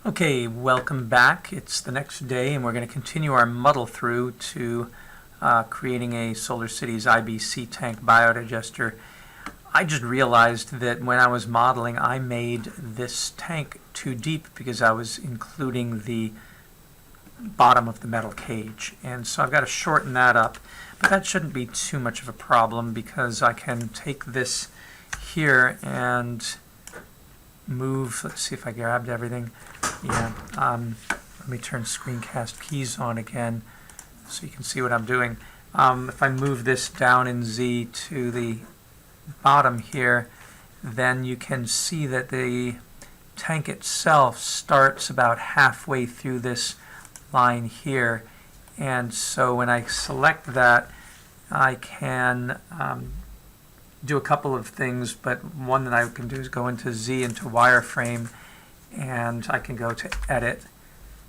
Okay, welcome back. It's the next day and we're going to continue our muddle through to creating a SolarCITIES IBC tank biodigester. I just realized that when I was modeling I made this tank too deep because I was including the bottom of the metal cage, and so I've got to shorten that up, but that shouldn't be too much of a problem because I can take this here and move. Let's see if I grabbed everything. Yeah, let me turn screencast keys on again so you can see what I'm doing. If I move this down in Z to the bottom here, then you can see that the tank itself starts about halfway through this line here, and so when I select that I can do a couple of things, but one that I can do is go into Z, into wireframe, and I can go to edit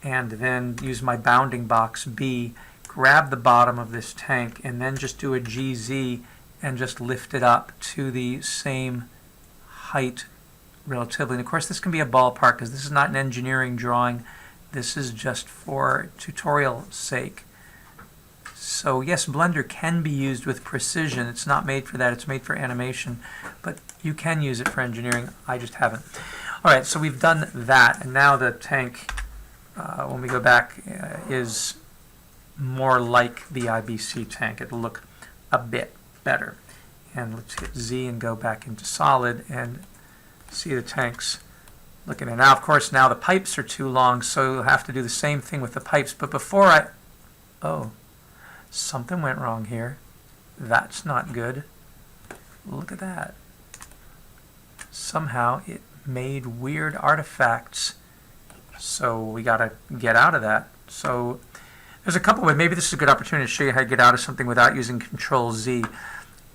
and then use my bounding box B, grab the bottom of this tank, and then just do a GZ and just lift it up to the same height relatively. And of course this can be a ballpark because this is not an engineering drawing, this is just for tutorial sake. So yes, Blender can be used with precision. It's not made for that, it's made for animation, but you can use it for engineering. I just haven't. Alright, so we've done that, and now the tank, when we go back, is more like the IBC tank. It'll look a bit better. And let's hit Z and go back into solid and see the tanks looking at. Now, of course, now the pipes are too long, so you'll have to do the same thing with the pipes. But before oh, something went wrong here. That's not good. Look at that. Somehow it made weird artifacts. So we got to get out of that. So there's a couple ways. Maybe this is a good opportunity to show you how to get out of something without using Control Z.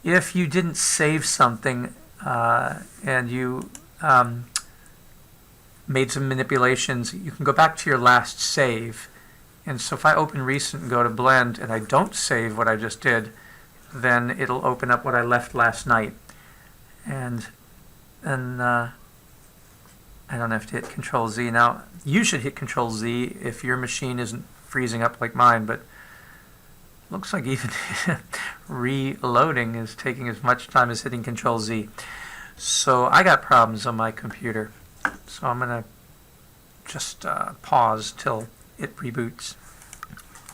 If you didn't save something and you made some manipulations, you can go back to your last save. And so if I open Recent and go to Blend and I don't save what I just did, then it'll open up what I left last night. And then I don't have to hit Control Z. Now, you should hit Control Z if your machine isn't freezing up like mine, but looks like even reloading is taking as much time as hitting Control Z. So I got problems on my computer. So I'm going to just pause till it reboots.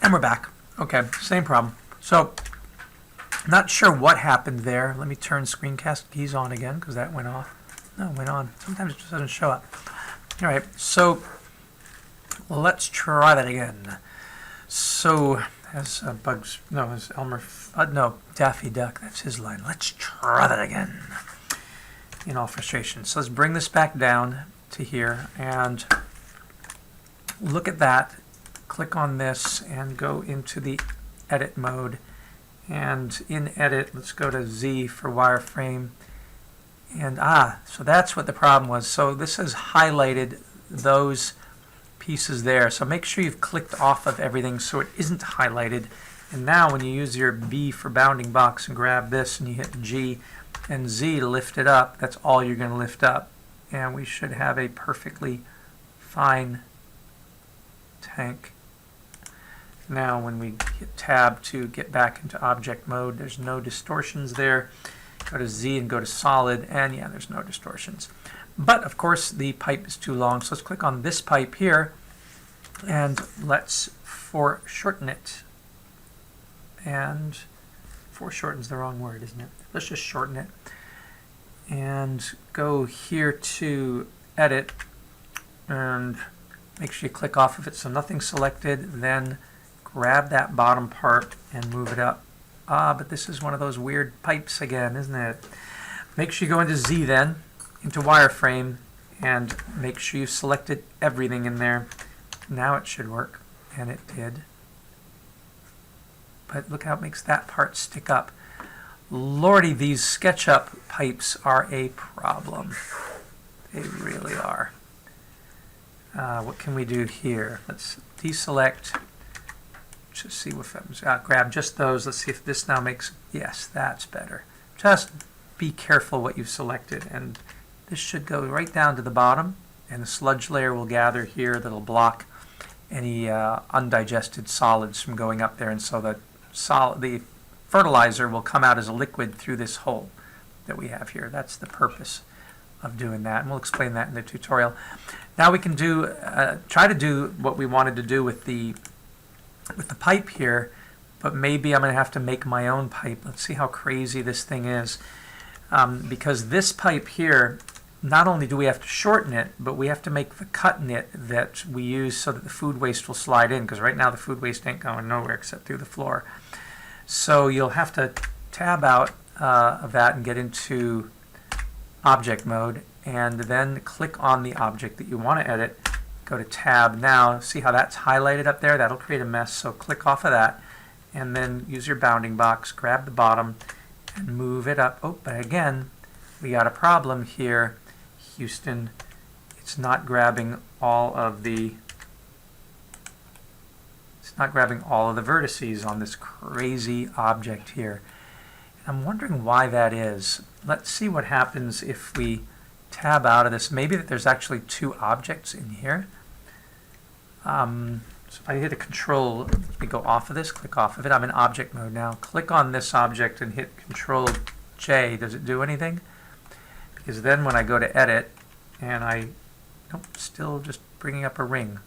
And we're back. Okay, same problem. So, not sure what happened there. Let me turn screencast keys on again because that went off. No, it went on. Sometimes it just doesn't show up. Alright, so let's try that again. So, as as Elmer, no, Daffy Duck, that's his line. Let's try that again. In all frustration. So let's bring this back down to here and look at that. Click on this and go into the edit mode. And in edit, let's go to Z for wireframe. And so that's what the problem was. So this has highlighted those pieces there. So make sure you've clicked off of everything so it isn't highlighted. And now when you use your B for bounding box and grab this and you hit G and Z to lift it up, that's all you're going to lift up. And we should have a perfectly fine tank. Now when we hit tab to get back into object mode, there's no distortions there. Go to Z and go to solid, and yeah, there's no distortions. But of course the pipe is too long, so let's click on this pipe here and let's foreshorten it. And foreshorten's the wrong word, isn't it? Let's just shorten it. And go here to edit and make sure you click off of it so nothing's selected. Then grab that bottom part and move it up. But this is one of those weird pipes again, isn't it? Make sure you go into Z then, into wireframe, and make sure you've selected everything in there. Now it should work, and it did. But look how it makes that part stick up. Lordy, these SketchUp pipes are a problem. They really are. What can we do here? Let's deselect. Just see if I'm grab just those. Let's see if this now makes, yes, that's better. Just be careful what you've selected, and this should go right down to the bottom, and the sludge layer will gather here that'll block any undigested solids from going up there, and so the fertilizer will come out as a liquid through this hole that we have here. That's the purpose of doing that, and we'll explain that in the tutorial. Now we can do try to do what we wanted to do with the pipe here, but maybe I'm going to have to make my own pipe. Let's see how crazy this thing is. Because this pipe here, not only do we have to shorten it, but we have to make the cut in it that we use so that the food waste will slide in, because right now the food waste ain't going nowhere except through the floor. So you'll have to tab out of that and get into object mode, and then click on the object that you want to edit. Go to tab. Now see how that's highlighted up there? That'll create a mess, so click off of that, and then use your bounding box, grab the bottom, and move it up. Oh, but again, we got a problem here, Houston. It's not grabbing all of the vertices on this crazy object here. And I'm wondering why that is. Let's see what happens if we tab out of this. Maybe that there's actually two objects in here. So if I hit a control, we go off of this, click off of it. I'm in object mode now. Click on this object and hit Control J. Does it do anything? Because then when I go to edit, and nope, still just bringing up a ring.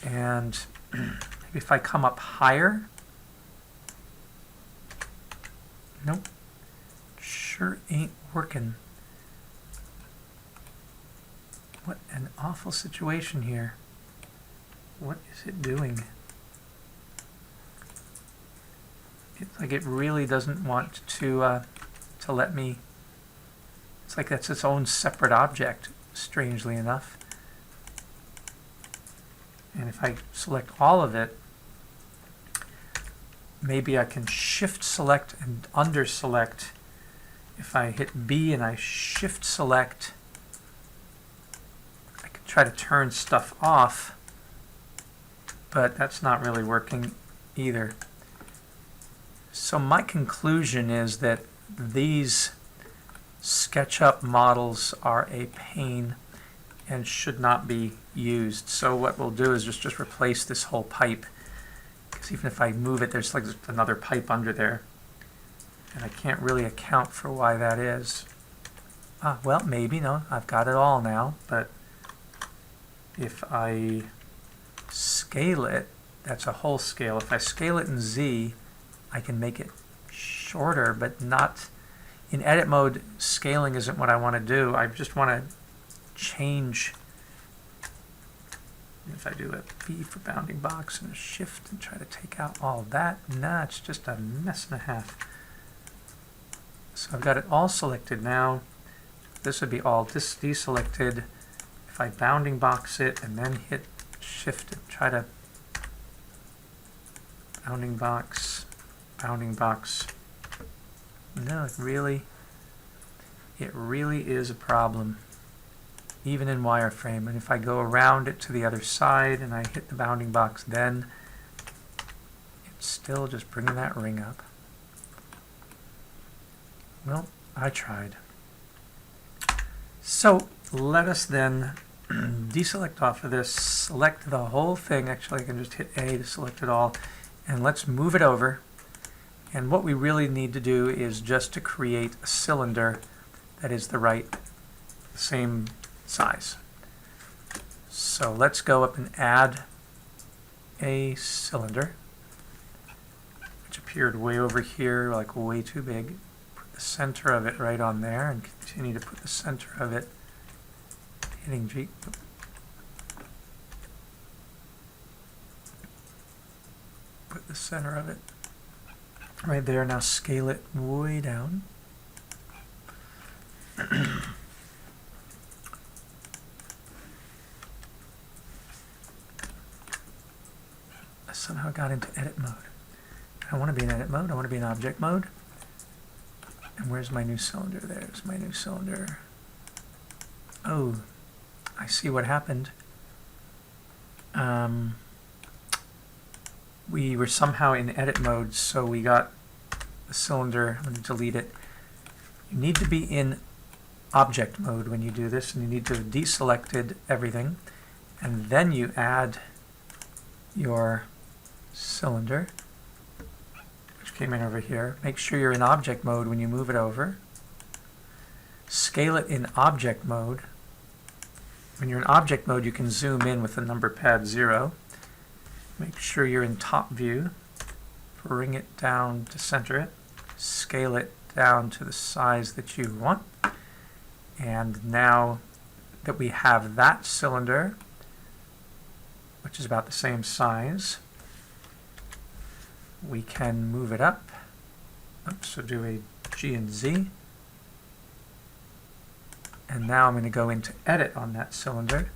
And maybe if I come up higher, nope, sure ain't working. What an awful situation here. What is it doing? It's like it really doesn't want to let me. It's like that's its own separate object, strangely enough. And if I select all of it, maybe I can shift select and under select. If I hit B and I shift select, I can try to turn stuff off, but that's not really working either. So my conclusion is that these SketchUp models are a pain and should not be used. So what we'll do is just replace this whole pipe, because even if I move it, there's like another pipe under there, and I can't really account for why that is. Well, maybe, no, I've got it all now, but if I scale it, that's a whole scale. If I scale it in Z, I can make it shorter, but not in edit mode. Scaling isn't what I want to do. I just want to change. If I do a B for bounding box and a shift and try to take out all of that, nah, it's just a mess and a half. So I've got it all selected now. This would be all deselected. If I bounding box it and then hit shift and try to bounding box, no, it really is a problem, even in wireframe. And if I go around it to the other side and I hit the bounding box, then it's still just bringing that ring up. Well, I tried. So let us then deselect off of this, select the whole thing. Actually, I can just hit A to select it all, and let's move it over. And what we really need to do is just to create a cylinder that is the same size. So let's go up and add a cylinder, which appeared way over here, like way too big. Put the center of it right on there, and continue to put the center of it, hitting G. Put the center of it right there. Now scale it way down. I somehow got into edit mode. I want to be in edit mode. I want to be in object mode. And where's my new cylinder? There's my new cylinder. Oh, I see what happened. We were somehow in edit mode, so we got the cylinder. I'm going to delete it. You need to be in object mode when you do this, and you need to have deselected everything, and then you add your cylinder, which came in over here. Make sure you're in object mode when you move it over. Scale it in object mode. When you're in object mode, you can zoom in with the number pad 0. Make sure you're in top view. Bring it down to center it. Scale it down to the size that you want. And now that we have that cylinder, which is about the same size, we can move it up. Oops, so do a G and Z. And now I'm going to go into edit on that cylinder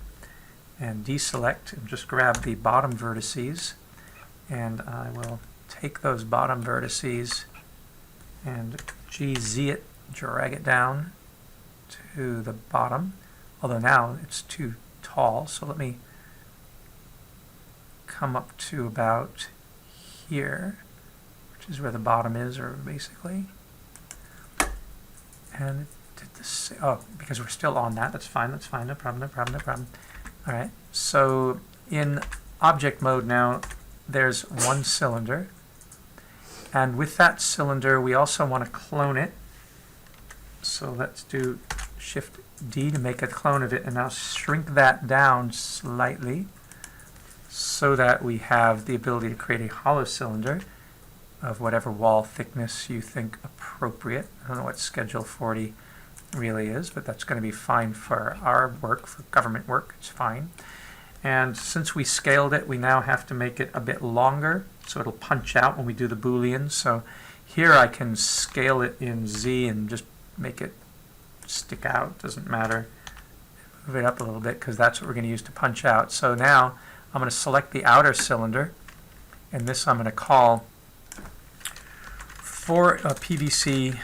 and deselect and just grab the bottom vertices, and I will take those bottom vertices and GZ it, drag it down to the bottom, although now it's too tall, so let me come up to about here, which is where the bottom is, or basically, and did this, oh, because we're still on that, that's fine, no problem, no problem, no problem. All right, so in object mode now, there's one cylinder, and with that cylinder, we also want to clone it. So let's do Shift D to make a clone of it, and now shrink that down slightly so that we have the ability to create a hollow cylinder of whatever wall thickness you think appropriate. I don't know what Schedule 40 really is, but that's going to be fine for our work, for government work, it's fine. And since we scaled it, we now have to make it a bit longer, so it'll punch out when we do the Boolean. So here I can scale it in Z and just make it stick out, doesn't matter. Move it up a little bit because that's what we're going to use to punch out. So now I'm going to select the outer cylinder, and this I'm going to call for a PVC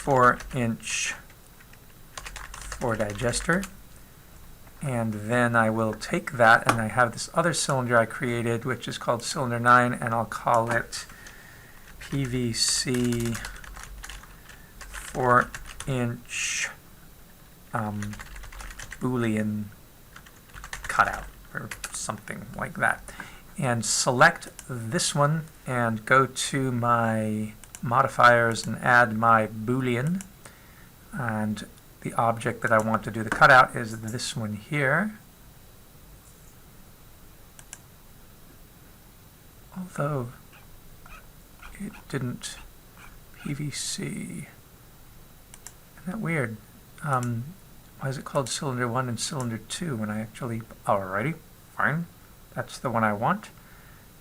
4-inch for digester, and then I will take that, and I have this other cylinder I created which is called cylinder 9, and I'll call it PVC 4-inch Boolean cutout or something like that, and select this one and go to my modifiers and add my Boolean, and the object that I want to do the cutout is this one here, although it didn't PVC. Isn't that weird? Why is it called cylinder 1 and cylinder 2 when I actually, alrighty, fine, that's the one I want,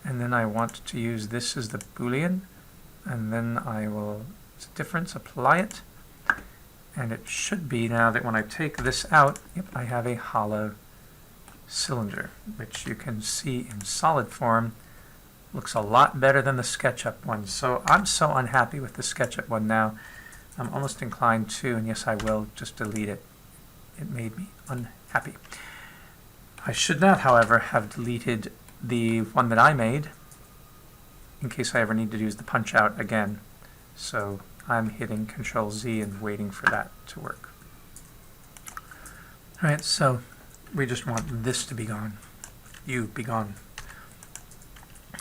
and then I want to use this as the Boolean, and then I will, it's a difference, apply it, and it should be now that when I take this out, yep, I have a hollow cylinder, which you can see in solid form looks a lot better than the SketchUp one. So I'm so unhappy with the SketchUp one now, I'm almost inclined to, and yes I will, just delete it. It made me unhappy. I should not, however, have deleted the one that I made in case I ever need to use the punch out again. So I'm hitting Control Z and waiting for that to work. Alright, so we just want this to be gone. You be gone.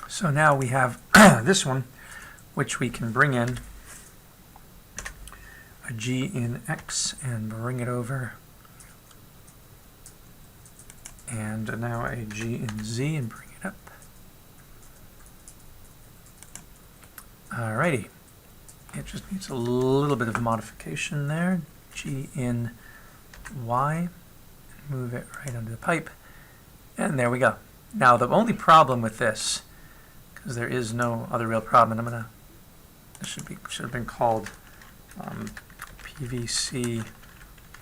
So now we have this one, which we can bring in a G in X and bring it over, and now a G in Z and bring it up. Alrighty, it just needs a little bit of modification there. G in Y, move it right under the pipe, and there we go. Now the only problem with this, because there is no other real problem, and I'm gonna, this should have been called PVC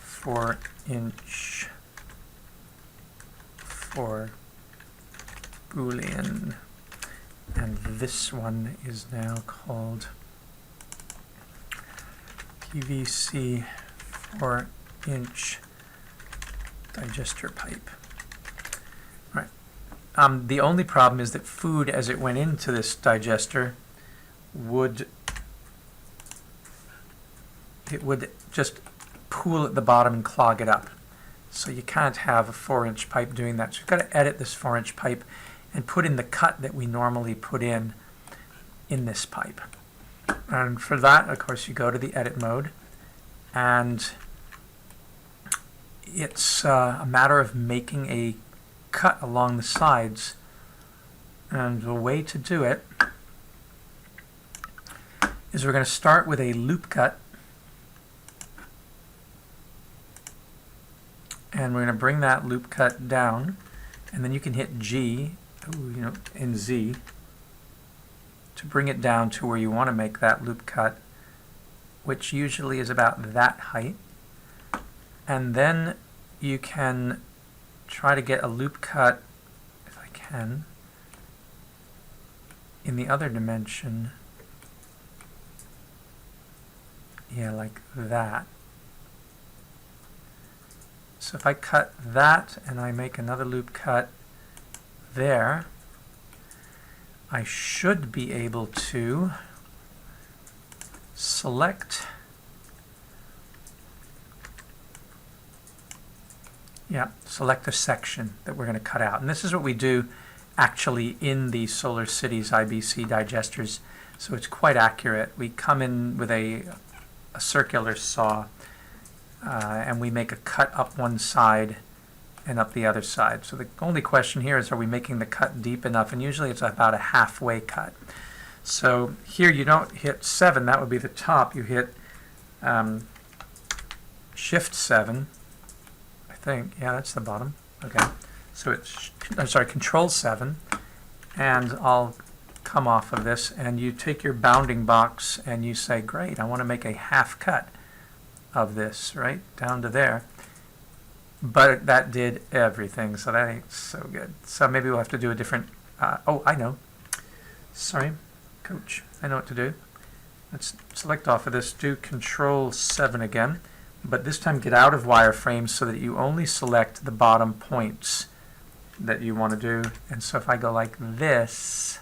4-inch for Boolean, and this one is now called PVC 4-inch digester pipe. Right. The only problem is that food, as it went into this digester, would just pool at the bottom and clog it up. So you can't have a 4-inch pipe doing that. So you've got to edit this 4-inch pipe and put in the cut that we normally put in this pipe. And for that, of course, you go to the edit mode, and it's a matter of making a cut along the sides. And the way to do it is we're going to start with a loop cut, and we're going to bring that loop cut down, and then you can hit G, in Z, to bring it down to where you want to make that loop cut, which usually is about that height. And then you can try to get a loop cut, if I can, in the other dimension. Yeah, like that. So if I cut that and I make another loop cut there, I should be able to select, select a section that we're going to cut out. And this is what we do actually in the SolarCITIES IBC digesters, so it's quite accurate. We come in with a circular saw, and we make a cut up one side and up the other side. So the only question here is, are we making the cut deep enough? And usually it's about a halfway cut. So here you don't hit 7, that would be the top. You hit Shift 7, I think. Yeah, that's the bottom. Okay. So it's, I'm sorry, Control 7, and I'll come off of this, and you take your bounding box and you say, great, I want to make a half cut of this, right, down to there. But that did everything, so that ain't so good. So maybe we'll have to do a different, oh, I know. Sorry, Coach, I know what to do. Let's select off of this, do Control 7 again, but this time get out of wireframe so that you only select the bottom points that you want to do. And so if I go like this,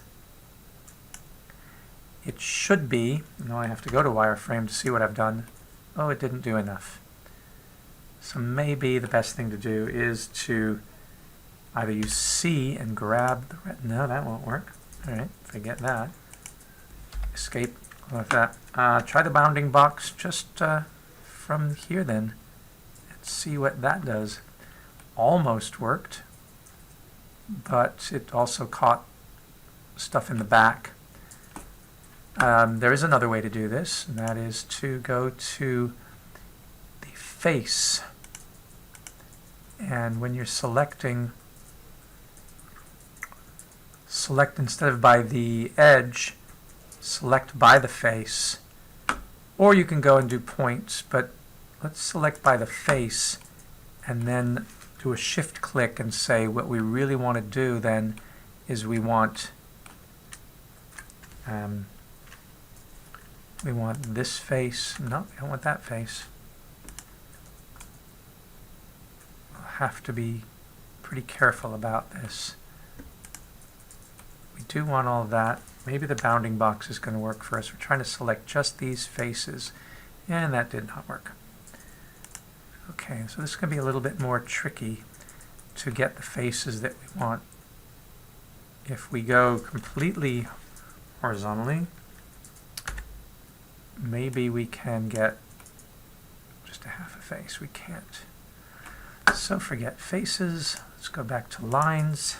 it should be, now I have to go to wireframe to see what I've done. Oh, it didn't do enough. So maybe the best thing to do is to either use C and grab the, no, that won't work. All right, forget that. Escape, like that. Try the bounding box just from here then. Let's see what that does. Almost worked, but it also caught stuff in the back. There is another way to do this, and that is to go to the face. And when you're selecting, select instead of by the edge, select by the face. Or you can go and do points, but let's select by the face and then do a shift click and say what we really want to do then is we want this face. No, we don't want that face. We'll have to be pretty careful about this. We do want all of that. Maybe the bounding box is going to work for us. We're trying to select just these faces, and that did not work. Okay, so this is going to be a little bit more tricky to get the faces that we want. If we go completely horizontally, maybe we can get just a half a face. We can't. So forget faces. Let's go back to lines.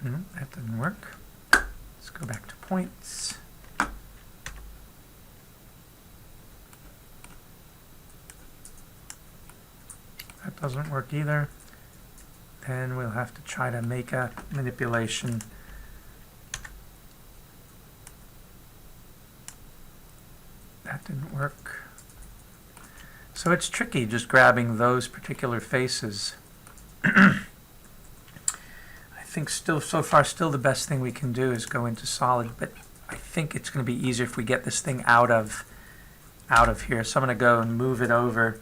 That didn't work. Let's go back to points. That doesn't work either. Then we'll have to try to make a manipulation. That didn't work. So it's tricky just grabbing those particular faces. I think still, so far, still the best thing we can do is go into solid, but I think it's going to be easier if we get this thing out of here. So I'm going to go and move it over.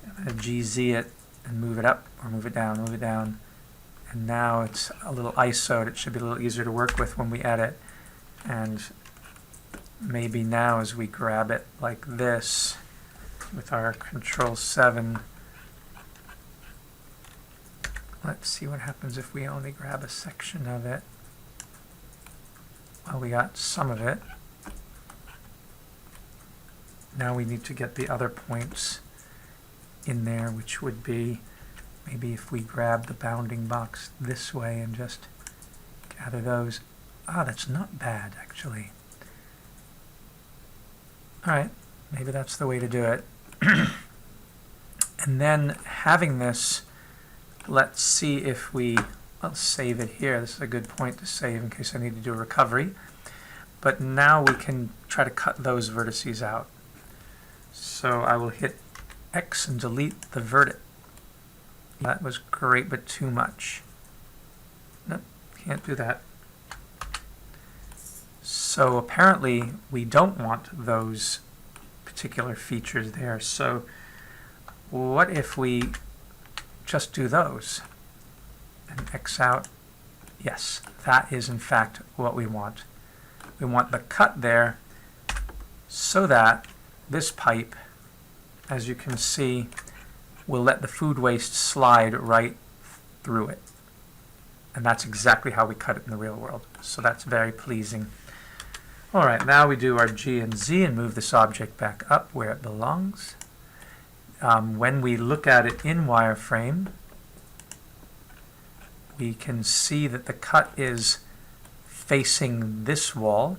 I'm going to GZ it and move it up or move it down, And now it's a little ISO'd. It should be a little easier to work with when we edit. And maybe now as we grab it like this with our Control 7, let's see what happens if we only grab a section of it. Well, we got some of it. Now we need to get the other points in there, which would be maybe if we grab the bounding box this way and just gather those. Ah, that's not bad, actually. All right, maybe that's the way to do it. And then having this, let's see if let's save it here. This is a good point to save in case I need to do a recovery. But now we can try to cut those vertices out. So I will hit X and delete the vertex. That was great, but too much. Nope, can't do that. So apparently we don't want those particular features there. So what if we just do those and X out? Yes, that is in fact what we want. We want the cut there so that this pipe, as you can see, will let the food waste slide right through it. And that's exactly how we cut it in the real world. So that's very pleasing. All right, now we do our G and Z and move this object back up where it belongs. When we look at it in wireframe, we can see that the cut is facing this wall.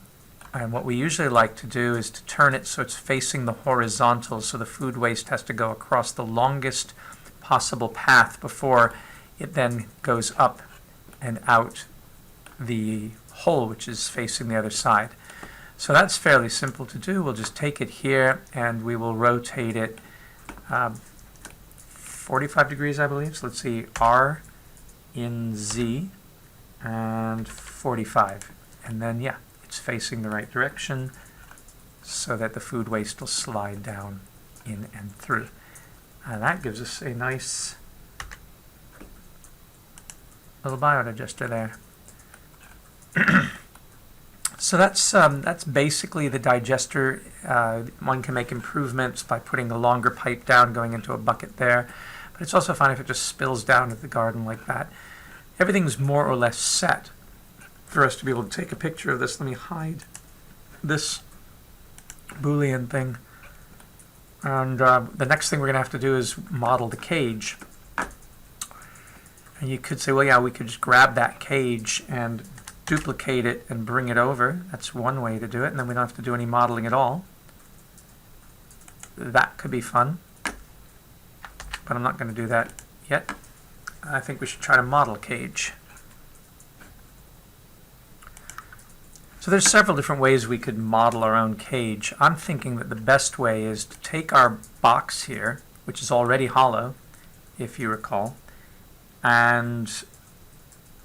And what we usually like to do is to turn it so it's facing the horizontal, so the food waste has to go across the longest possible path before it then goes up and out the hole, which is facing the other side. So that's fairly simple to do. We'll just take it here and we will rotate it 45 degrees, I believe. So let's see, R in Z and 45. And then, yeah, it's facing the right direction so that the food waste will slide down in and through. And that gives us a nice little biodigester there. So that's basically the digester. One can make improvements by putting the longer pipe down, going into a bucket there. But it's also fine if it just spills down into the garden like that. Everything's more or less set for us to be able to take a picture of this. Let me hide this Boolean thing. And the next thing we're going to have to do is model the cage. And you could say, well, yeah, we could just grab that cage and duplicate it and bring it over. That's one way to do it, and then we don't have to do any modeling at all. That could be fun, but I'm not going to do that yet. I think we should try to model a cage. So there's several different ways we could model our own cage. I'm thinking that the best way is to take our box here, which is already hollow, if you recall, and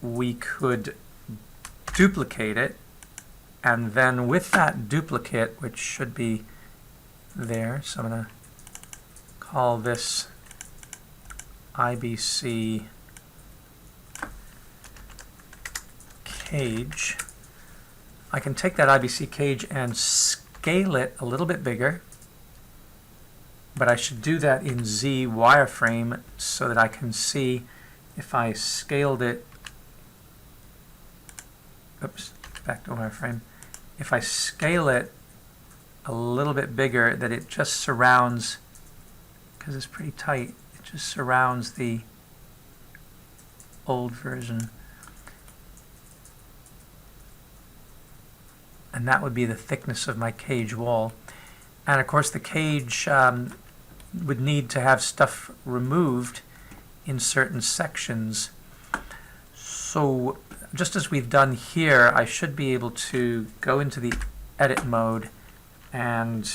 we could duplicate it, and then with that duplicate, which should be there, so I'm going to call this IBC cage. I can take that IBC cage and scale it a little bit bigger, but I should do that in Z wireframe so that I can see if I scaled it. Oops, back to wireframe. If I scale it a little bit bigger, that it just surrounds, because it's pretty tight, it just surrounds the old version. And that would be the thickness of my cage wall. And of course the cage would need to have stuff removed in certain sections. So just as we've done here, I should be able to go into the edit mode and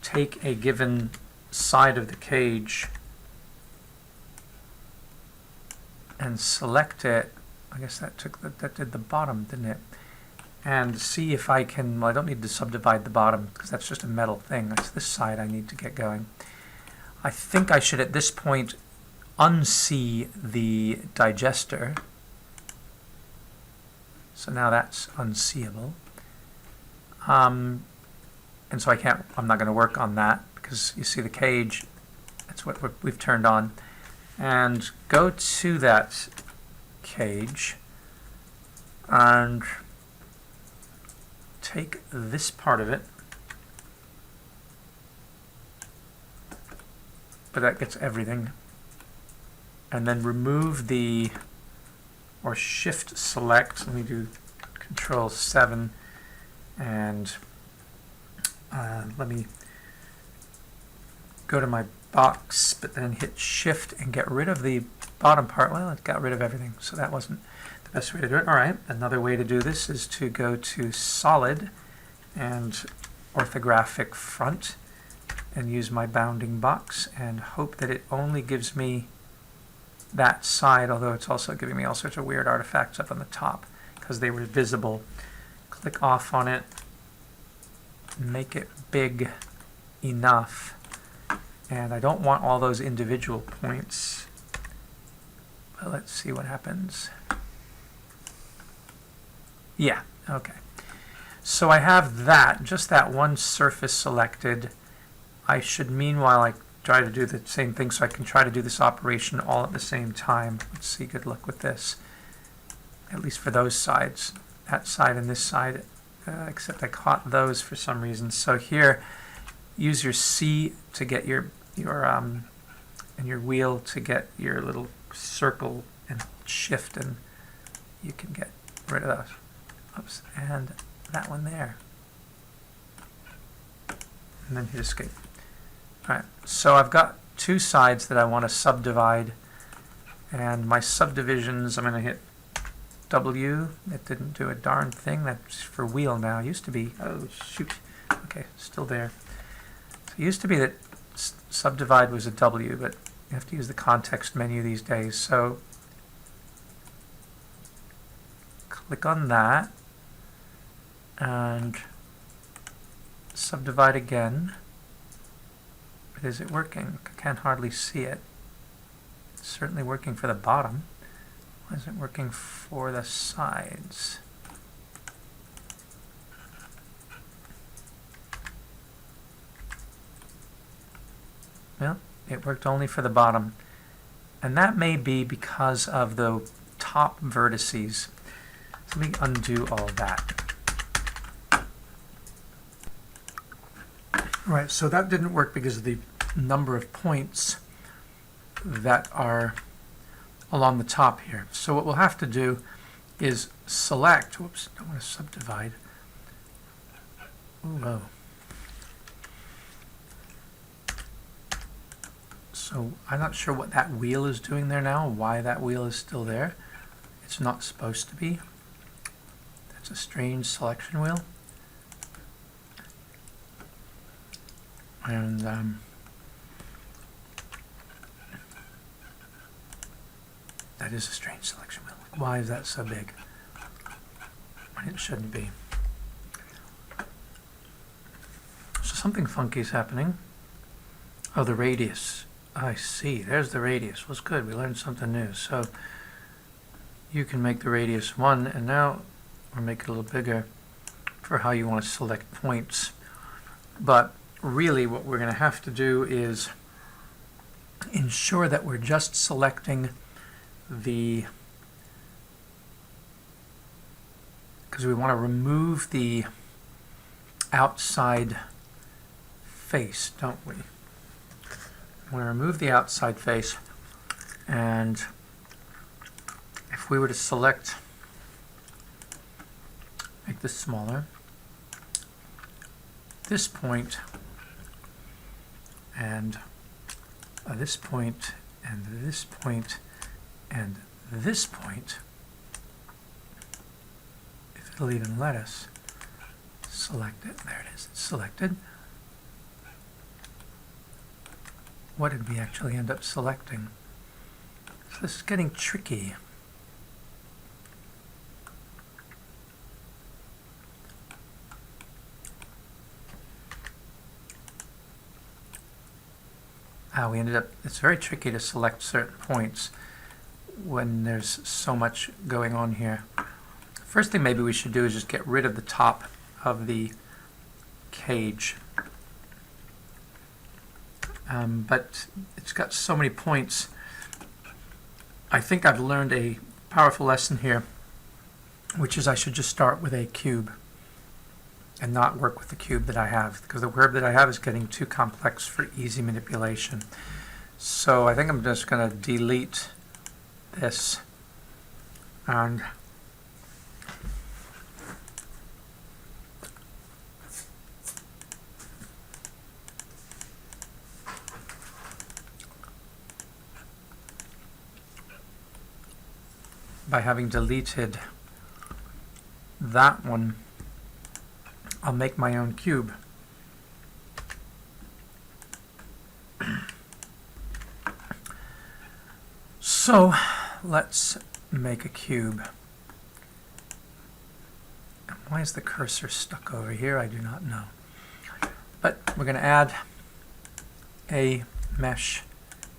take a given side of the cage and select it. I guess that did the bottom, didn't it? And see if I can, well, I don't need to subdivide the bottom because that's just a metal thing. That's this side I need to get going. I think I should at this point unsee the digester. So now that's unseeable. And so I'm not going to work on that because you see the cage, that's what we've turned on. And go to that cage and take this part of it, but that gets everything, and then remove the, or shift select, let me do Control 7, and let me go to my box, but then hit shift and get rid of the bottom part. Well, it got rid of everything, so that wasn't the best way to do it. Alright, another way to do this is to go to solid and orthographic front and use my bounding box and hope that it only gives me that side, although it's also giving me all sorts of weird artifacts up on the top because they were visible. Click off on it, make it big enough, and I don't want all those individual points, but let's see what happens. Yeah, okay. So I have that, just that one surface selected. I should meanwhile like try to do the same thing so I can try to do this operation all at the same time. Let's see, good luck with this. At least for those sides, that side and this side, except I caught those for some reason. So here, use your C to get your and your wheel to get your little circle, and shift, and you can get rid of those. Oops, and that one there. And then hit escape. Alright, so I've got two sides that I want to subdivide, and my subdivisions, I'm going to hit W. It didn't do a darn thing. That's for wheel now. It used to be, oh shoot, okay, still there. So it used to be that subdivide was a W, but you have to use the context menu these days. So click on that and subdivide again. But is it working? I can't hardly see it. It's certainly working for the bottom. Why isn't it working for the sides? Well, it worked only for the bottom. And that may be because of the top vertices. So let me undo all that. Right, so that didn't work because of the number of points that are along the top here. So what we'll have to do is select, whoops, don't want to subdivide. Ooh, whoa. So I'm not sure what that wheel is doing there now, why that wheel is still there. It's not supposed to be. That's a strange selection wheel. And that is a strange selection wheel. Why is that so big? It shouldn't be. So something funky is happening. Oh, the radius. I see. There's the radius. Well, good. We learned something new. So you can make the radius 1, and now we'll make it a little bigger for how you want to select points. But really what we're going to have to do is ensure that we're just selecting the, because we want to remove the outside face, don't we? We want to remove the outside face, and if we were to select, make this smaller, this point, and this point, and this point, and this point, if it'll even let us select it. There it is, it's selected. What did we actually end up selecting? So this is getting tricky. we ended up, it's very tricky to select certain points when there's so much going on here. First thing maybe we should do is just get rid of the top of the cage. But it's got so many points. I think I've learned a powerful lesson here, which is I should just start with a cube and not work with the cube that I have, because the cube that I have is getting too complex for easy manipulation. So I think I'm just going to delete this, and by having deleted that one, I'll make my own cube. So let's make a cube. Why is the cursor stuck over here? I do not know. But we're going to add a mesh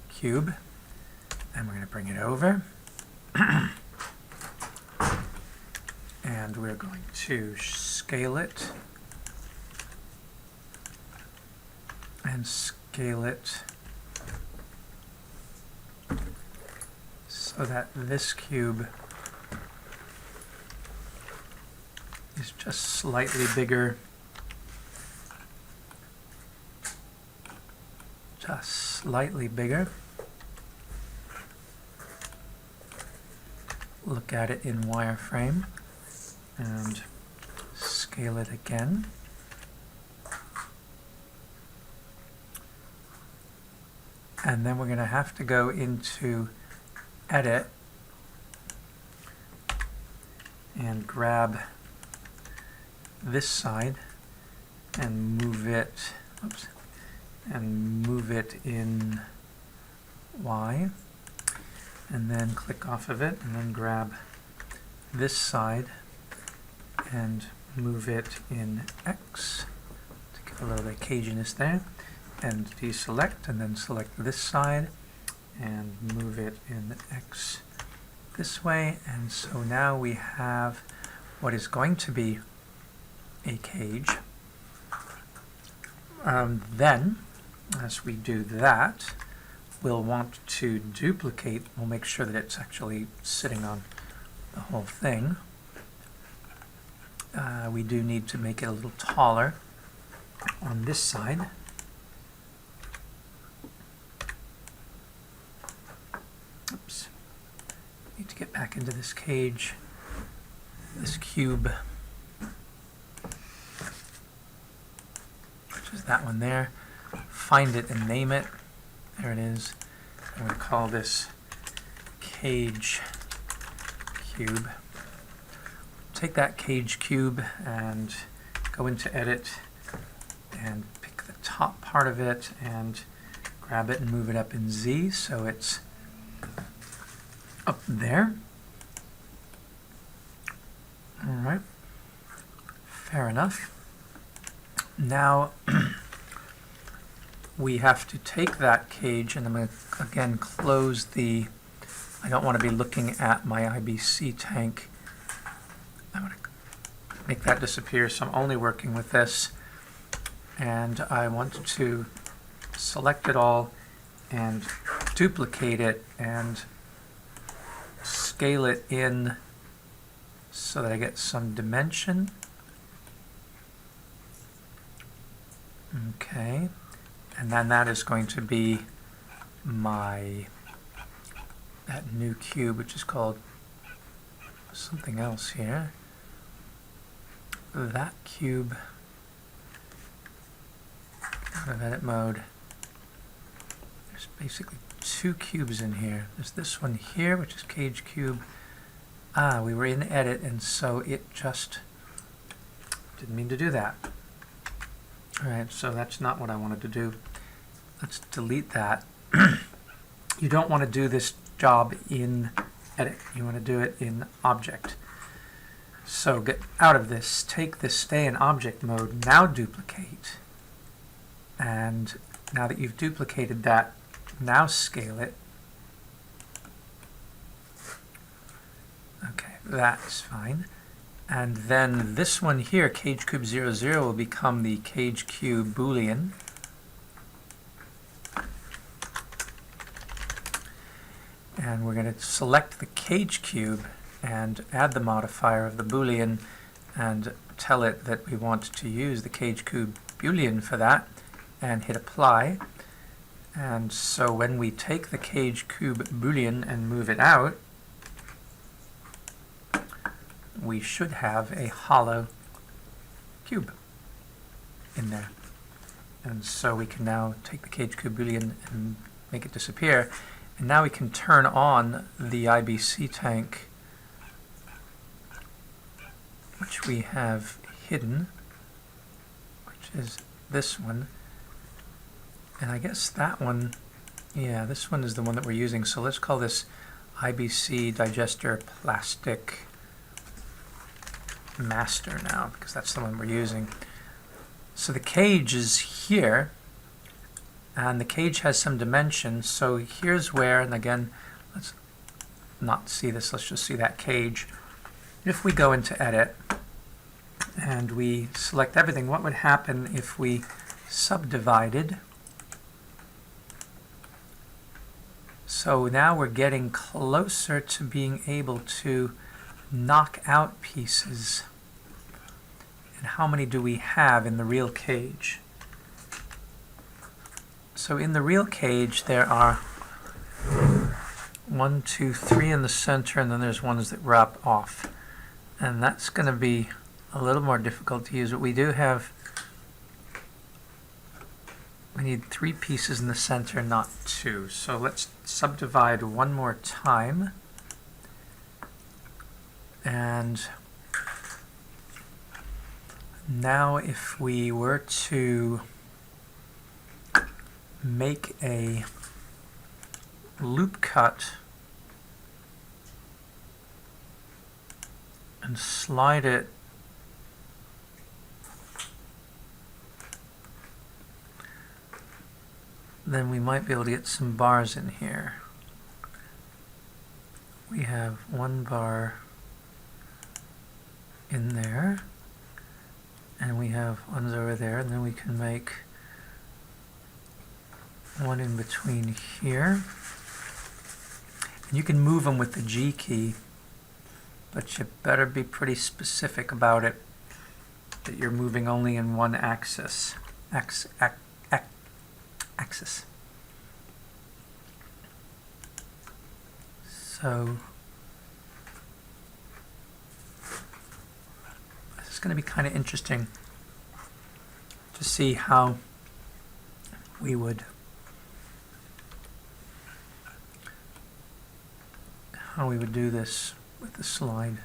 cube, and we're going to bring it over. And we're going to scale it and scale it so that this cube is just slightly bigger, just slightly bigger. Look at it in wireframe and scale it again. And then we're going to have to go into Edit and grab this side and move it, oops, and move it in Y, and then click off of it, and then grab this side and move it in X to get a little bit of caginess there, and deselect, and then select this side and move it in X this way. And so now we have what is going to be a cage. Then, as we do that, we'll want to duplicate. We'll make sure that it's actually sitting on the whole thing. We do need to make it a little taller on this side. Oops. Need to get back into this cage, this cube, which is that one there. Find it and name it. There it is. I'm going to call this cage cube. Take that cage cube and go into Edit and pick the top part of it and grab it and move it up in Z so it's up there. All right, fair enough. Now we have to take that cage, and I'm going to again close the, I don't want to be looking at my IBC tank. I'm going to make that disappear, so I'm only working with this, and I want to select it all and duplicate it and scale it in so that I get some dimension. Okay, and then that is going to be my, that new cube, which is called something else here. That cube, out of edit mode. There's basically two cubes in here. There's this one here, which is cage cube. Ah, we were in edit, and so it just didn't mean to do that. Alright, so that's not what I wanted to do. Let's delete that. You don't want to do this job in edit. You want to do it in object. So get out of this, take this, stay in object mode, now duplicate. And now that you've duplicated that, now scale it. Okay, that's fine. And then this one here, cage cube 0, 0, will become the cage cube Boolean. And we're going to select the cage cube and add the modifier of the Boolean and tell it that we want to use the cage cube Boolean for that, and hit apply. And so when we take the cage cube Boolean and move it out, we should have a hollow cube in there. And so we can now take the cage cube Boolean and make it disappear. And now we can turn on the IBC tank, which we have hidden, which is this one. And I guess that one, yeah, this one is the one that we're using. So let's call this IBC digester plastic master now, because that's the one we're using. So the cage is here, and the cage has some dimension. So here's where, and again, let's not see this, let's just see that cage. If we go into edit and we select everything, what would happen if we subdivided? So now we're getting closer to being able to knock out pieces. And how many do we have in the real cage? So in the real cage there are 1, 2, 3 in the center, and then there's ones that wrap off. And that's going to be a little more difficult to use, but we do have, we need 3 pieces in the center, not 2. So let's subdivide one more time. And now if we were to make a loop cut and slide it then we might be able to get some bars in here. We have 1 bar in there, and we have ones over there, and then we can make one in between here. And you can move them with the G key, but you better be pretty specific about it, that you're moving only in one axis. So this is going to be kind of interesting to see how we would do this with the slide.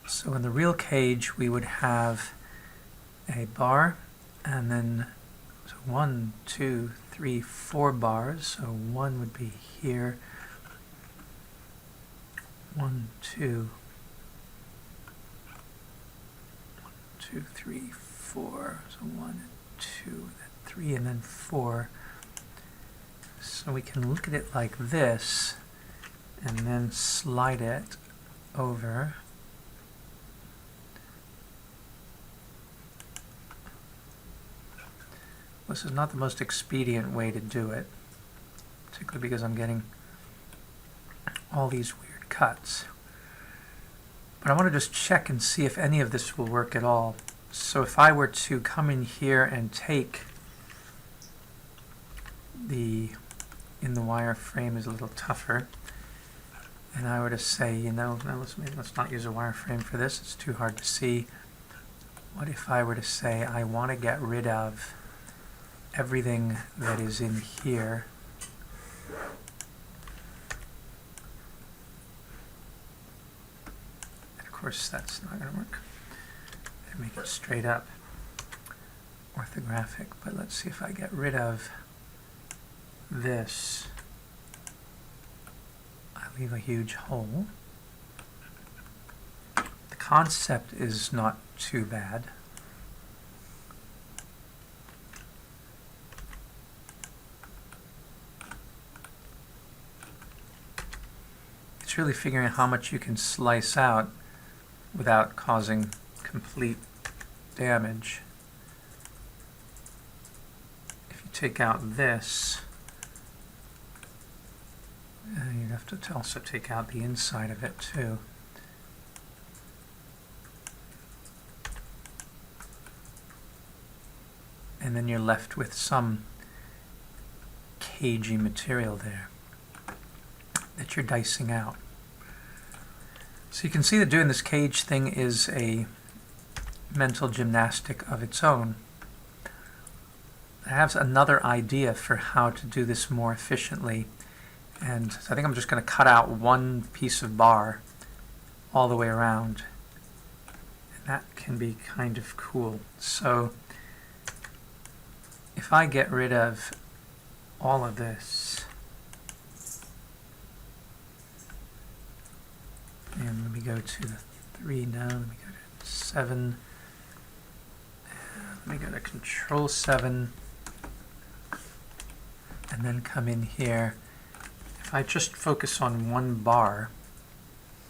So in the real cage we would have a bar, and then so 1, 2, 3, 4 bars. So 1 would be here, 1, 2, 2, 3, 4. So 1, 2, then 3, and then 4. So we can look at it like this, and then slide it over. This is not the most expedient way to do it, particularly because I'm getting all these weird cuts. But I want to just check and see if any of this will work at all. So if I were to come in here and take the in the wireframe is a little tougher, and I were to say, you know, no, let's not use a wireframe for this, it's too hard to see. What if I were to say I want to get rid of everything that is in here, and of course that's not going to work. I make it straight up orthographic, but let's see if I get rid of this. I leave a huge hole. The concept is not too bad. It's really figuring out how much you can slice out without causing complete damage. If you take out this, you'd have to also take out the inside of it too. And then you're left with some cagey material there that you're dicing out. So you can see that doing this cage thing is a mental gymnastic of its own. I have another idea for how to do this more efficiently, and so I think I'm just going to cut out one piece of bar all the way around, and that can be kind of cool. So if I get rid of all of this, and let me go to the 3 now, let me go to 7, let me go to Control 7, and then come in here. If I just focus on one bar,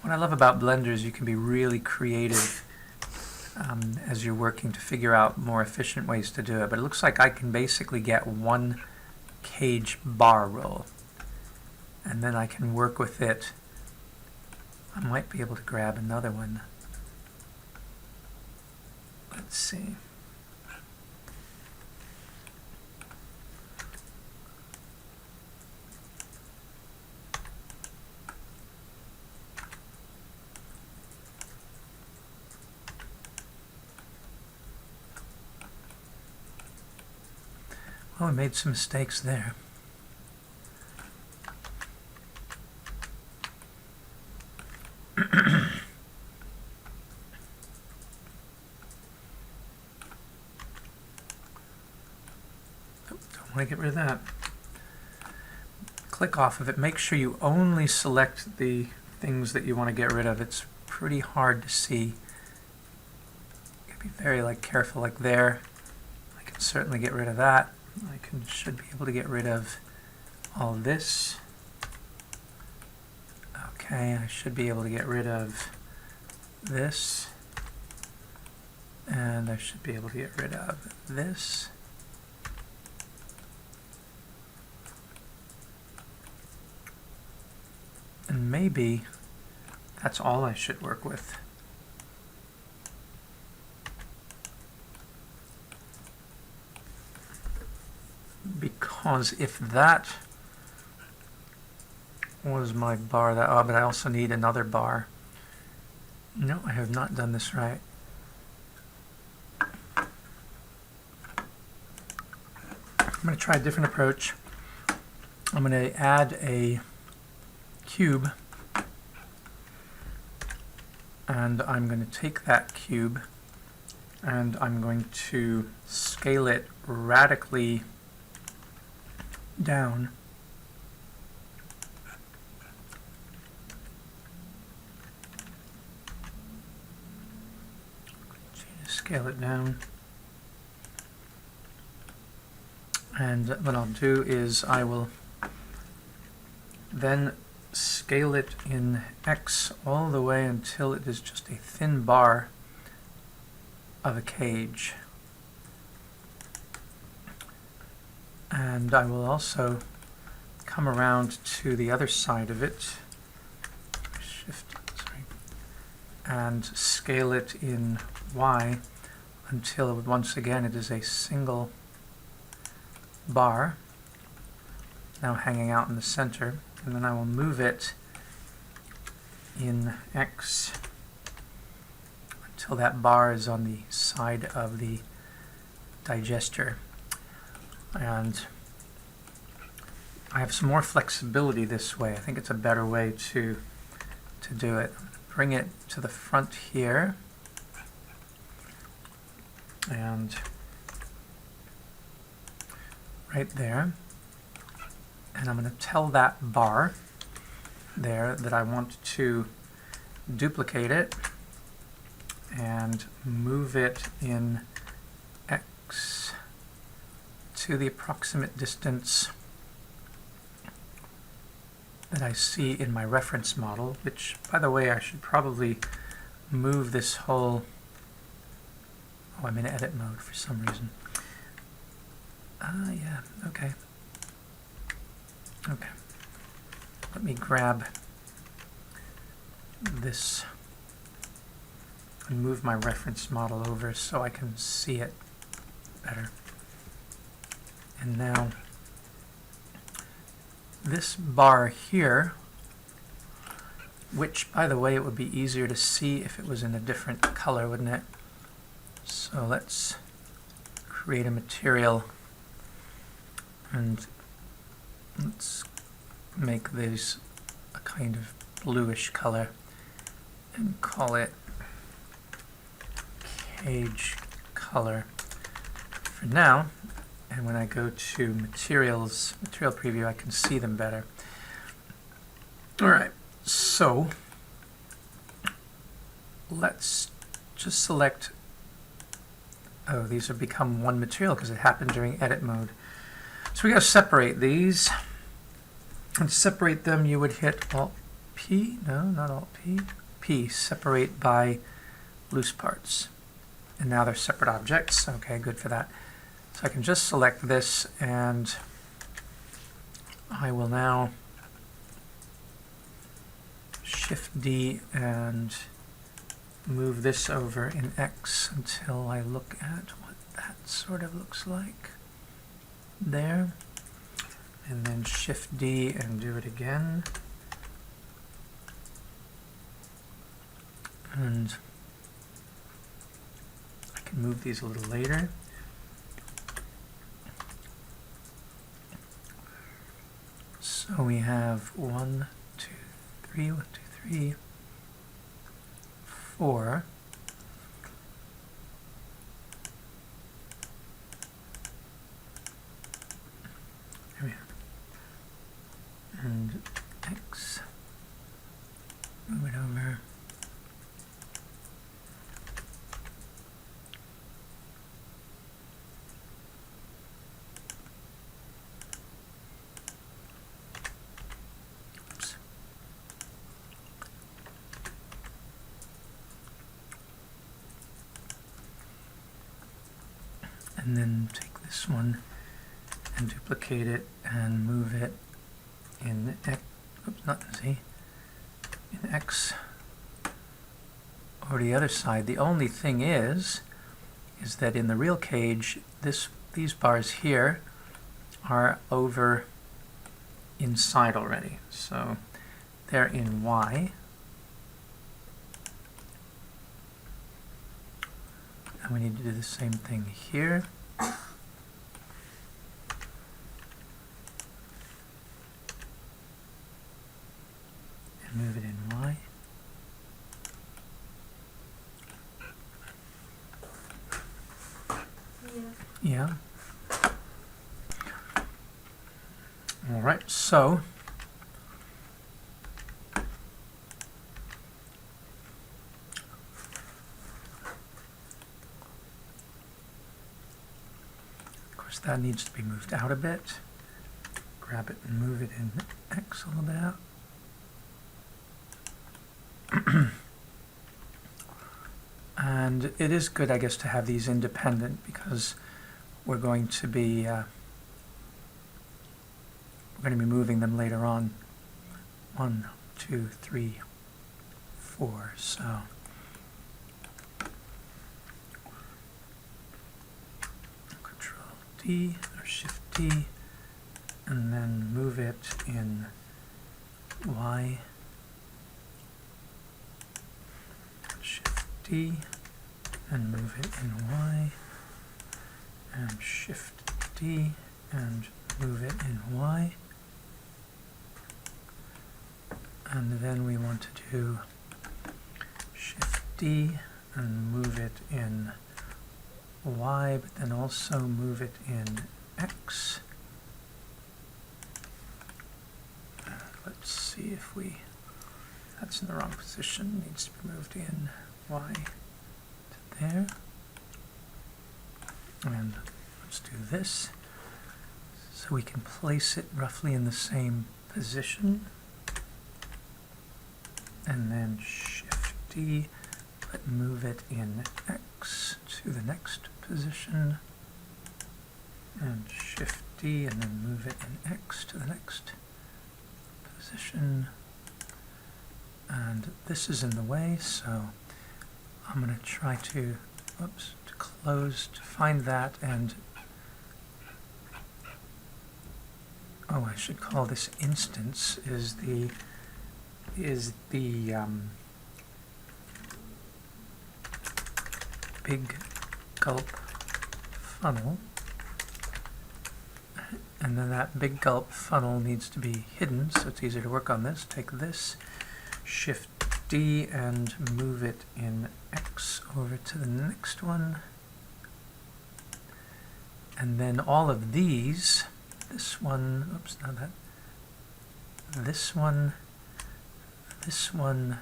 what I love about Blender is you can be really creative as you're working to figure out more efficient ways to do it. But it looks like I can basically get one cage bar roll, and then I can work with it. I might be able to grab another one. Let's see. Oh, I made some mistakes there. Don't want to get rid of that. Click off of it. Make sure you only select the things that you want to get rid of. It's pretty hard to see. You gotta be very careful there. I can certainly get rid of that. Should be able to get rid of all this. Okay, I should be able to get rid of this. And I should be able to get rid of this. And maybe that's all I should work with. Because if that was my bar, but I also need another bar. No, I have not done this right. I'm going to try a different approach. I'm going to add a cube, and I'm going to take that cube and I'm going to scale it radically down. Scale it down. And what I'll do is I will then scale it in X all the way until it is just a thin bar of a cage. And I will also come around to the other side of it, and scale it in Y until once again it is a single bar, now hanging out in the center. And then I will move it in X until that bar is on the side of the digester. And I have some more flexibility this way. I think it's a better way to do it. Bring it to the front here, and right there. And I'm going to tell that bar there that I want to duplicate it and move it in X to the approximate distance that I see in my reference model, which, by the way, I should probably move this whole... Oh, I'm in edit mode for some reason. Yeah, okay. Okay. Let me grab this and move my reference model over so I can see it better. And now, this bar here, which, by the way, it would be easier to see if it was in a different color, wouldn't it? So let's create a material and let's make these a kind of bluish color and call it cage color for now. And when I go to materials, material preview, I can see them better. All right, so let's just select, oh, these have become one material because it happened during edit mode. So we got to separate these. And to separate them, you would hit Alt P, no, not Alt P, P, separate by loose parts. And now they're separate objects. Okay, good for that. So I can just select this, and I will now Shift D and move this over in X until I look at what that sort of looks like there. And then Shift D and do it again. And I can move these a little later. So we have 1, 2, 3, 1, 2, 3, 4. There we are. And X. Move it over. And then take this one and duplicate it and move it in X, oops, not in Z, in X or the other side. The only thing is that in the real cage, these bars here are over inside already. So they're in Y. And we need to do the same thing here. And move it in Y. Yeah. All right, so that needs to be moved out a bit. Grab it and move it in X a little bit out. And it is good, I guess, to have these independent because we're going to be moving them later on. 1, 2, 3, 4. So D or Shift D, and then move it in Y. Shift D and move it in Y, and Shift D and move it in Y. And then we want to do Shift D and move it in Y, but then also move it in X. Let's see if that's in the wrong position. It needs to be moved in Y to there. And let's do this so we can place it roughly in the same position. and then Shift D, but move it in X to the next position, and Shift D, and then move it in X to the next position. And this is in the way, so I'm going to try to, to close, to find that, and I should call this instance is the big gulp funnel, and then that big gulp funnel needs to be hidden, so it's easier to work on this. Take this, Shift D, and move it in X over to the next one, and then all of these, this one, this one, this one,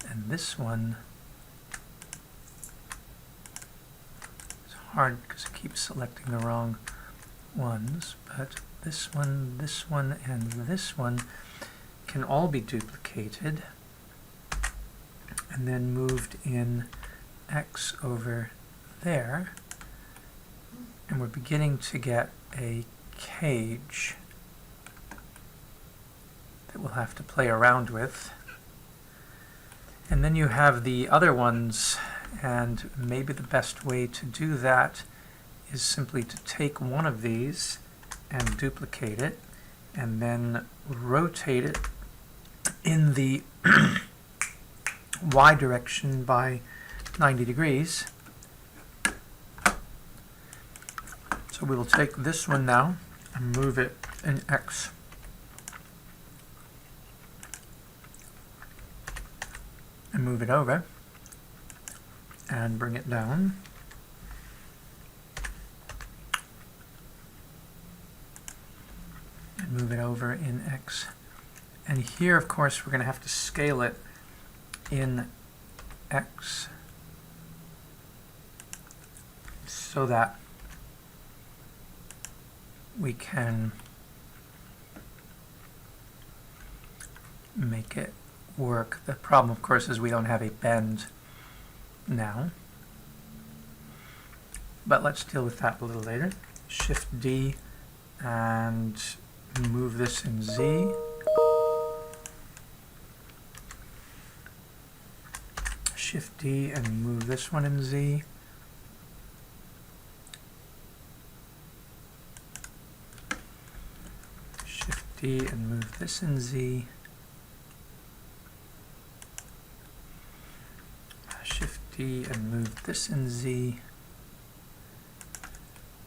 and this one. It's hard because I keep selecting the wrong ones, but this one, and this one can all be duplicated and then moved in X over there, and we're beginning to get a cage that we'll have to play around with. And then you have the other ones, and maybe the best way to do that is simply to take one of these and duplicate it, and then rotate it in the Y direction by 90 degrees. So we will take this one now and move it in X. And move it over and bring it down. And move it over in X. And here, of course, we're going to have to scale it in X so that we can make it work. The problem, of course, is we don't have a bend now, but let's deal with that a little later. Shift D and move this in Z. Shift D and move this one in Z. Shift D and move this in Z. Shift D and move this in Z.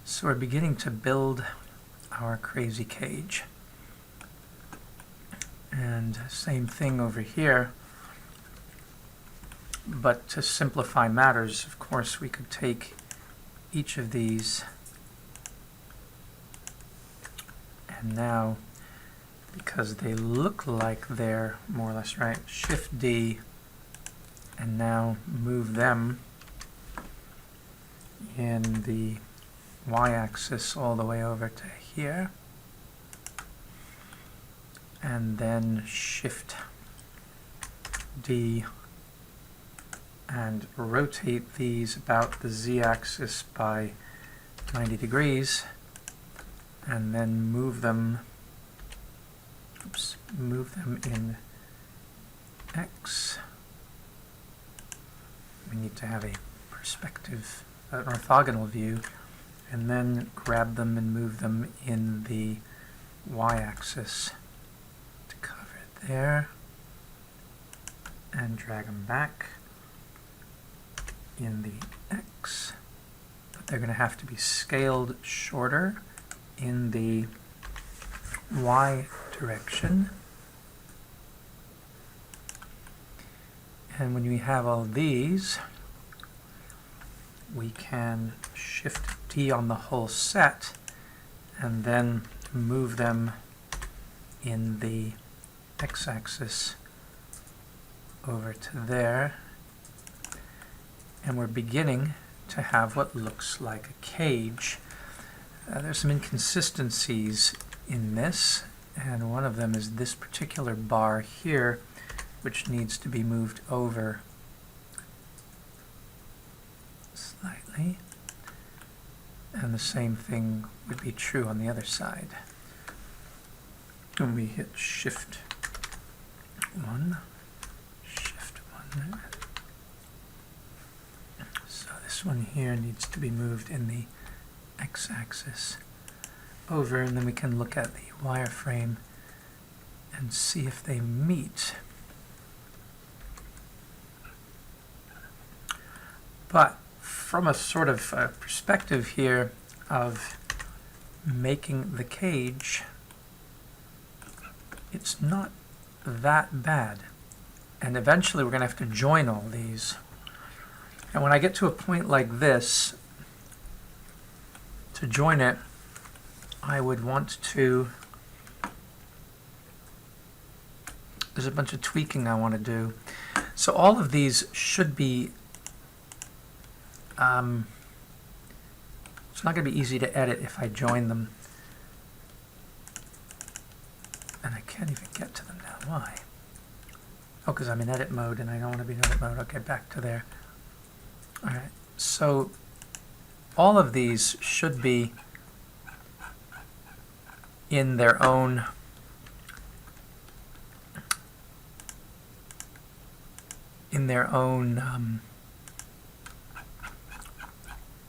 So we're beginning to build our crazy cage. And same thing over here. But to simplify matters, of course, we could take each of these, and now, because they look like they're more or less right, Shift D, and now move them in the Y-axis all the way over to here, and then Shift D and rotate these about the Z-axis by 90 degrees, and then move them in X. We need to have a perspective, an orthogonal view, and then grab them and move them in the Y-axis to cover it there, and drag them back in the X, but they're going to have to be scaled shorter in the Y direction. And when we have all these, we can Shift D on the whole set and then move them in the X-axis over to there. And we're beginning to have what looks like a cage. There's some inconsistencies in this, and one of them is this particular bar here which needs to be moved over slightly. And the same thing would be true on the other side. When we hit Shift 1, Shift 1 there. So this one here needs to be moved in the x-axis over, and then we can look at the wireframe and see if they meet. But from a sort of perspective here of making the cage, it's not that bad. And eventually we're going to have to join all these. And when I get to a point like this, to join it, I would want to, there's a bunch of tweaking I want to do. So all of these should be, it's not going to be easy to edit if I join them. And I can't even get to them now. Why? Oh, because I'm in edit mode and I don't want to be in edit mode. Okay, back to there. All right, so all of these should be in their own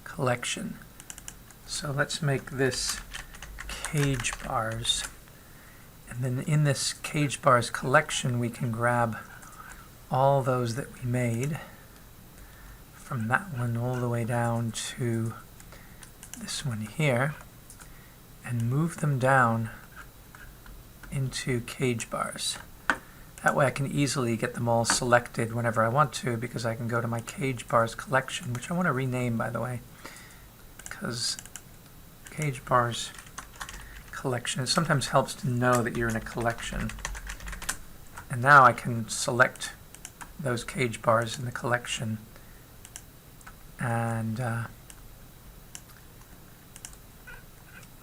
collection. So let's make this cage bars, and then in this cage bars collection we can grab all those that we made from that one all the way down to this one here and move them down into cage bars. That way I can easily get them all selected whenever I want to, because I can go to my cage bars collection, which I want to rename, by the way, because cage bars collection, it sometimes helps to know that you're in a collection. And now I can select those cage bars in the collection and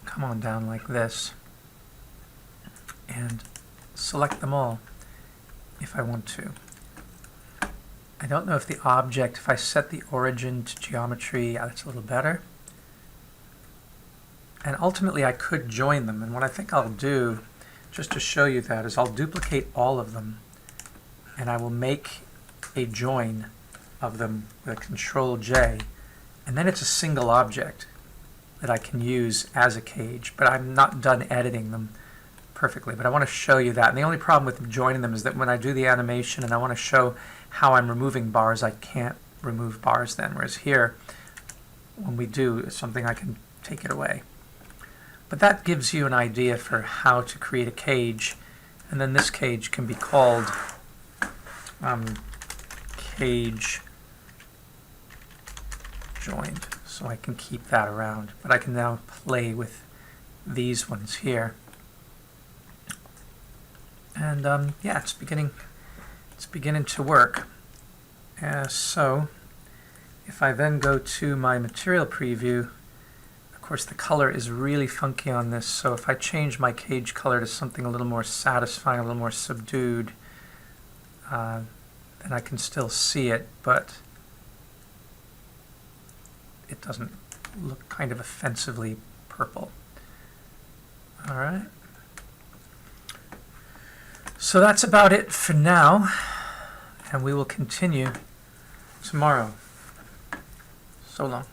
come on down like this and select them all if I want to. I don't know if the object, if I set the origin to geometry, that's a little better. And ultimately I could join them, and what I think I'll do, just to show you that, is I'll duplicate all of them and I will make a join of them with a Control J, and then it's a single object that I can use as a cage, but I'm not done editing them perfectly, but I want to show you that. And the only problem with joining them is that when I do the animation and I want to show how I'm removing bars, I can't remove bars then, whereas here, when we do, it's something I can take it away. But that gives you an idea for how to create a cage, and then this cage can be called cage joined, so I can keep that around. But I can now play with these ones here. And yeah, it's beginning to work. So if I then go to my material preview, of course the color is really funky on this, so if I change my cage color to something a little more satisfying, a little more subdued, then I can still see it, but it doesn't look kind of offensively purple. All right. So that's about it for now, and we will continue tomorrow. So long.